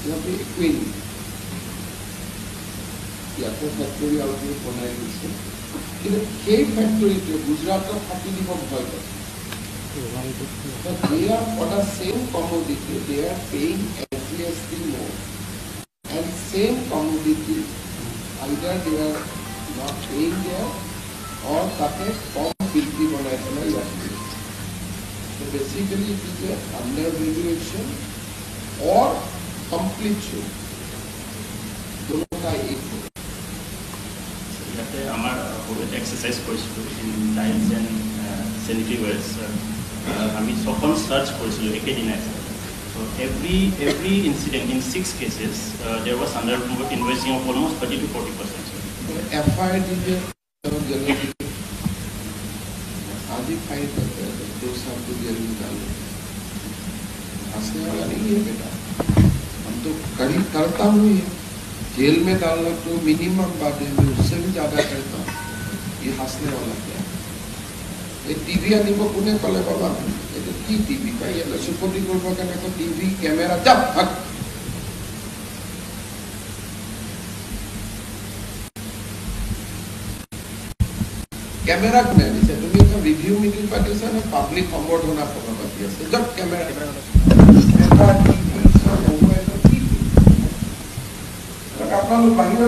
সিহঁতে একোৱেই নিদিয়ে ইয়াতে ফেক্টৰী অলৰেডি বনাই দিছে কিন্তু সেই ফেক্টৰীটোৱে গুজৰাটত ফাটি দিব ভয় কৰে But they are for the same commodity, they are paying SGST more. And same commodity, either they are not paying there or they come bilki banai banai yati. So basically it is a undervaluation or complete show. दोनों का एक हो. याते हमार बहुत exercise करिसु in tiles and sanitary wares. আমি সখন search করেছিল একেদিনে so every incident in 6 cases there was under invoicing of almost 30 to 40%. FIR दीजिए आदि फाइल करते हैं 2 साल को जेल में डालो हंसने वाला नहीं है बेटा हम तो करता हूँ ये जेल में डालना तो मिनिमम बात है मैं उससे भी ज़्यादा करता हूँ ये हंसने वाला क्या टीवी आनिब कोने कले बाबा एटा की टीवी पाई एला सुपति करबो केन तो टीवी कैमरा जब भाग कैमरा कोने दिसे তুমি এটা রিভিউ মিটিং পাতিছা না পাবলিক সম্বর্ধনা কথা পাতি আছে জব कैमरा এটা টিভি সব মোবাইল টিভি আপনারা বাহিরে